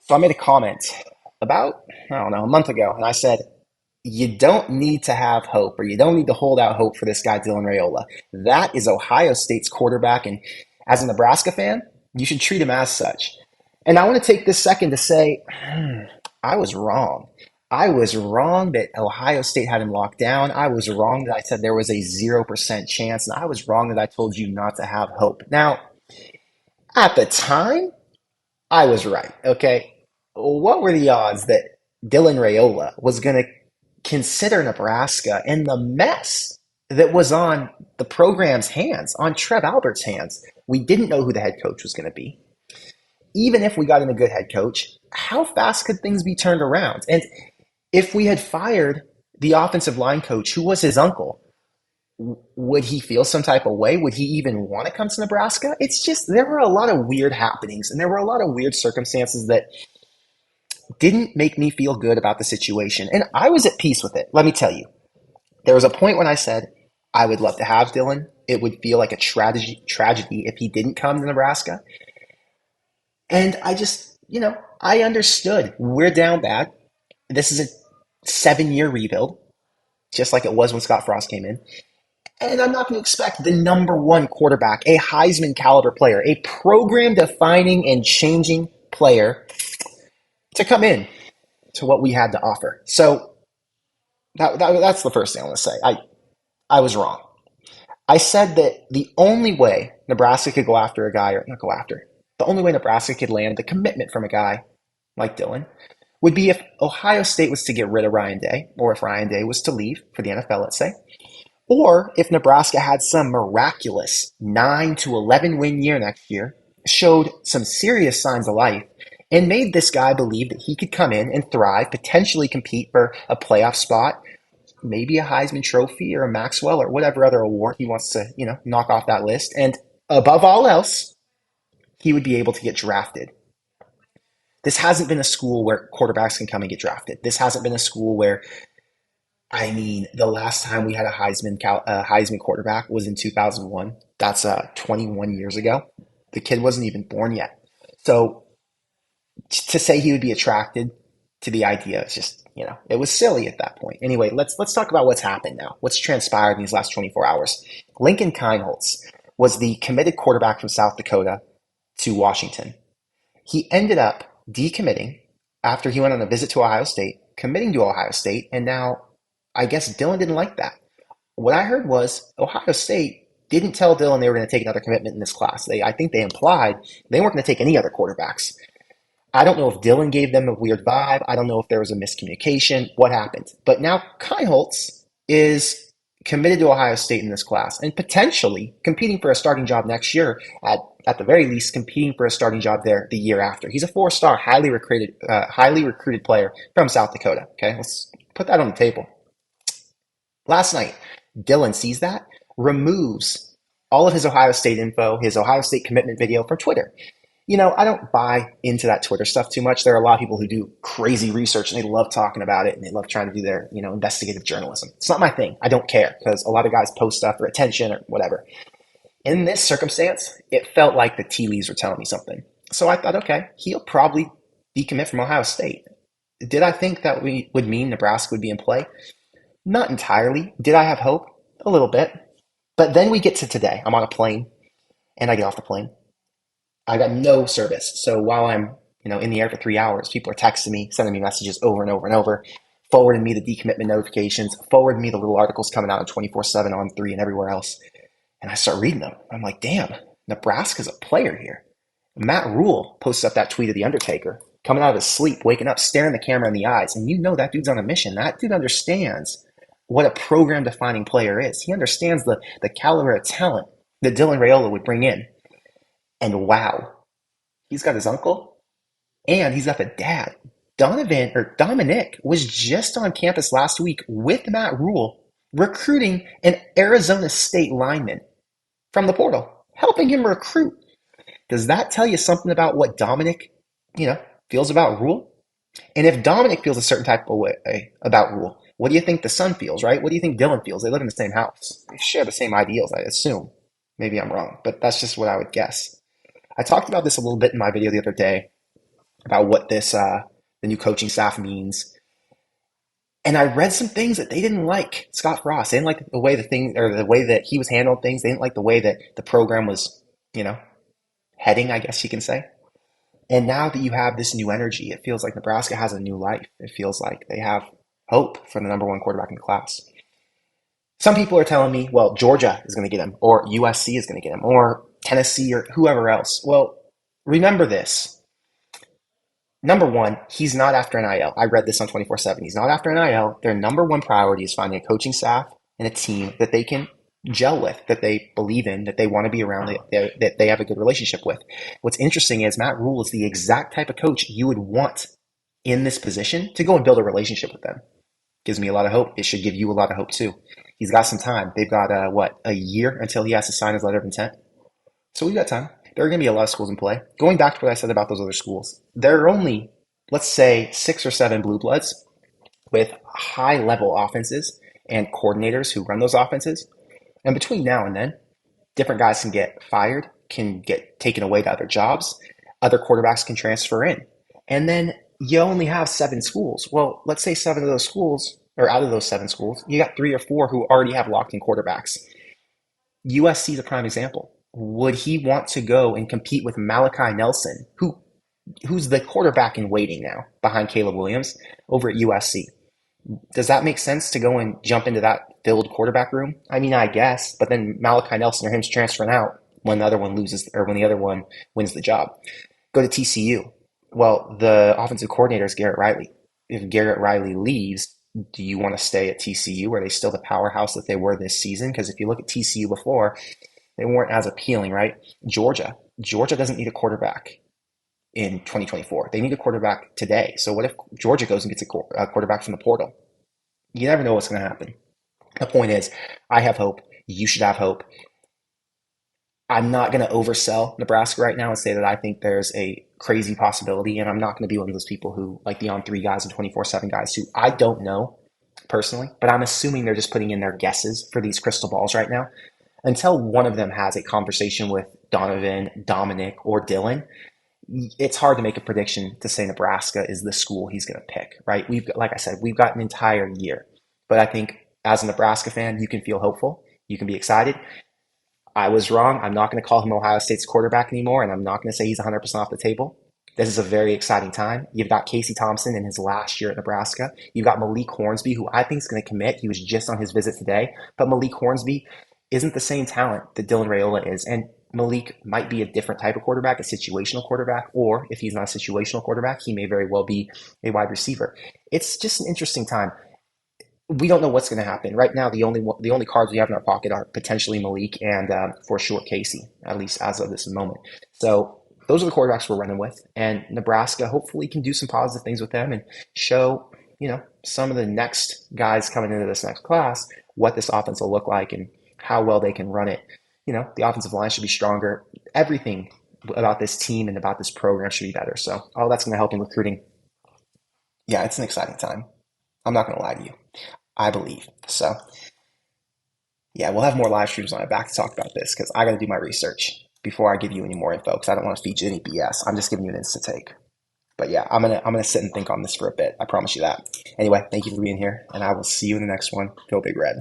So I made a comment about, I don't know, a month ago, and I said, you don't need to have hope or you don't need to hold out hope for this guy, Dylan Raiola. That is Ohio State's quarterback. And as a Nebraska fan, you should treat him as such. And I want to take this second to say, I was wrong. I was wrong that Ohio State had him locked down. I was wrong that I said there was a 0% chance. And I was wrong that I told you not to have hope. Now, at the time, I was right. Okay. What were the odds that Dylan Raiola was going to consider Nebraska and the mess that was on the program's hands, on Trev Albert's hands? We didn't know who the head coach was going to be. Even if we got in a good head coach, how fast could things be turned around? And if we had fired the offensive line coach, who was his uncle, would he feel some type of way? Would he even want to come to Nebraska? It's just, there were a lot of weird happenings and there were a lot of weird circumstances that didn't make me feel good about the situation. And I was at peace with it. Let me tell you, there was a point when I said, I would love to have Dylan. It would feel like a tragedy if he didn't come to Nebraska. And I just, I understood. We're down bad. This is a 7-year rebuild, just like it was when Scott Frost came in. And I'm not going to expect the number one quarterback, a Heisman caliber player, a program defining and changing player to come in to what we had to offer. So that's the first thing I want to say. I was wrong. I said that the only way Nebraska could go after a guy, or not go after, the only way Nebraska could land the commitment from a guy like Dylan would be if Ohio State was to get rid of Ryan Day, or if Ryan Day was to leave for the NFL, let's say, or if Nebraska had some miraculous 9 to 11 win year next year, showed some serious signs of life, and made this guy believe that he could come in and thrive, potentially compete for a playoff spot, maybe a Heisman Trophy or a Maxwell or whatever other award he wants to, knock off that list. And above all else, he would be able to get drafted. This hasn't been a school where quarterbacks can come and get drafted. This hasn't been a school where, the last time we had a Heisman quarterback was in 2001. That's 21 years ago. The kid wasn't even born yet. So to say he would be attracted to the idea, it's just, it was silly at that point. Anyway, let's talk about what's happened now. What's transpired in these last 24 hours. Lincoln Kienholz was the committed quarterback from South Dakota to Washington. He ended up decommitting after he went on a visit to Ohio State, committing to Ohio State, and now I guess Dylan didn't like that. What I heard was Ohio State didn't tell Dylan they were going to take another commitment in this class. I think they implied they weren't going to take any other quarterbacks. I don't know if Dylan gave them a weird vibe. I don't know if there was a miscommunication, what happened. But now Kienholz is committed to Ohio State in this class and potentially competing for a starting job next year, at the very least competing for a starting job there the year after. He's a 4-star, highly recruited player from South Dakota. Okay, let's put that on the table. Last night, Dylan sees that, removes all of his Ohio State info, his Ohio State commitment video from Twitter. I don't buy into that Twitter stuff too much. There are a lot of people who do crazy research and they love talking about it and they love trying to do their, investigative journalism. It's not my thing. I don't care because a lot of guys post stuff for attention or whatever. In this circumstance, it felt like the tea leaves were telling me something. So I thought, okay, he'll probably decommit from Ohio State. Did I think that we would mean Nebraska would be in play? Not entirely. Did I have hope? A little bit. But then we get to today. I'm on a plane and I get off the plane. I got no service. So while I'm, in the air for 3 hours, people are texting me, sending me messages over and over and over, forwarding me the decommitment notifications, forwarding me the little articles coming out on 24/7 on 3 and everywhere else. And I start reading them. I'm like, damn, Nebraska's a player here. Matt Rhule posted up that tweet of The Undertaker, coming out of his sleep, waking up, staring the camera in the eyes. And that dude's on a mission. That dude understands what a program-defining player is. He understands the caliber of talent that Dylan Raiola would bring in. And wow, he's got his uncle and he's got the dad. Dominic was just on campus last week with Matt Rhule recruiting an Arizona State lineman from the portal, helping him recruit. Does that tell you something about what Dominic, feels about Rhule? And if Dominic feels a certain type of way about Rhule, what do you think the son feels, right? What do you think Dylan feels? They live in the same house. They share the same ideals, I assume. Maybe I'm wrong, but that's just what I would guess. I talked about this a little bit in my video the other day about what the new coaching staff means. And I read some things that they didn't like. Scott Frost, they didn't like the way the way that he was handling things. They didn't like the way that the program was, heading, I guess you can say. And now that you have this new energy, it feels like Nebraska has a new life. It feels like they have hope for the number one quarterback in the class. Some people are telling me, well, Georgia is going to get him, or USC is going to get him, or Tennessee, or whoever else. Well, remember this. Number one, he's not after NIL. I read this on 24/7. He's not after NIL. Their number one priority is finding a coaching staff and a team that they can gel with, that they believe in, that they want to be around, that they have a good relationship with. What's interesting is Matt Rhule is the exact type of coach you would want in this position to go and build a relationship with them. Gives me a lot of hope. It should give you a lot of hope too. He's got some time. They've got, a year until he has to sign his letter of intent. So we've got time. There are going to be a lot of schools in play. Going back to what I said about those other schools, there are only, let's say, 6 or 7 blue bloods with high-level offenses and coordinators who run those offenses. And between now and then, different guys can get fired, can get taken away to other jobs. Other quarterbacks can transfer in. And then you only have 7 schools. Well, let's say 7 of those schools, or out of those 7 schools, you got 3 or 4 who already have locked-in quarterbacks. USC is a prime example. Would he want to go and compete with Malachi Nelson, who's the quarterback in waiting now behind Caleb Williams over at USC? Does that make sense to go and jump into that filled quarterback room? I mean, I guess, but then Malachi Nelson or him's transferring out when the other one loses or when the other one wins the job. Go to TCU. Well, the offensive coordinator is Garrett Riley. If Garrett Riley leaves, do you want to stay at TCU? Are they still the powerhouse that they were this season? Because if you look at TCU before, they weren't as appealing, right? Georgia doesn't need a quarterback in 2024. They need a quarterback today. So what if Georgia goes and gets a quarterback from the portal? You never know what's going to happen. The point is, I have hope. You should have hope. I'm not going to oversell Nebraska right now and say that I think there's a crazy possibility, and I'm not going to be one of those people who, like the On3 guys and 24/7 guys, who I don't know personally, but I'm assuming they're just putting in their guesses for these crystal balls right now. Until one of them has a conversation with Donovan, Dominic, or Dylan, it's hard to make a prediction to say Nebraska is the school he's going to pick, right? Like I said, we've got an entire year. But I think as a Nebraska fan, you can feel hopeful. You can be excited. I was wrong. I'm not going to call him Ohio State's quarterback anymore, and I'm not going to say he's 100% off the table. This is a very exciting time. You've got Casey Thompson in his last year at Nebraska. You've got Malik Hornsby, who I think is going to commit. He was just on his visit today. But Malik Hornsby isn't the same talent that Dylan Raiola is. And Malik might be a different type of quarterback, a situational quarterback, or if he's not a situational quarterback, he may very well be a wide receiver. It's just an interesting time. We don't know what's going to happen. Right now, the only cards we have in our pocket are potentially Malik and, for sure, Casey, at least as of this moment. So those are the quarterbacks we're running with. And Nebraska hopefully can do some positive things with them and show, some of the next guys coming into this next class what this offense will look like and how well they can run it. The offensive line should be stronger. Everything about this team and about this program should be better. So all that's going to help in recruiting. Yeah, it's an exciting time. I'm not going to lie to you. I believe. So, yeah, we'll have more live streams on my back to talk about this because I got to do my research before I give you any more info because I don't want to feed you any BS. I'm just giving you an instant take. But yeah, I'm gonna sit and think on this for a bit. I promise you that. Anyway, thank you for being here, and I will see you in the next one. Go Big Red.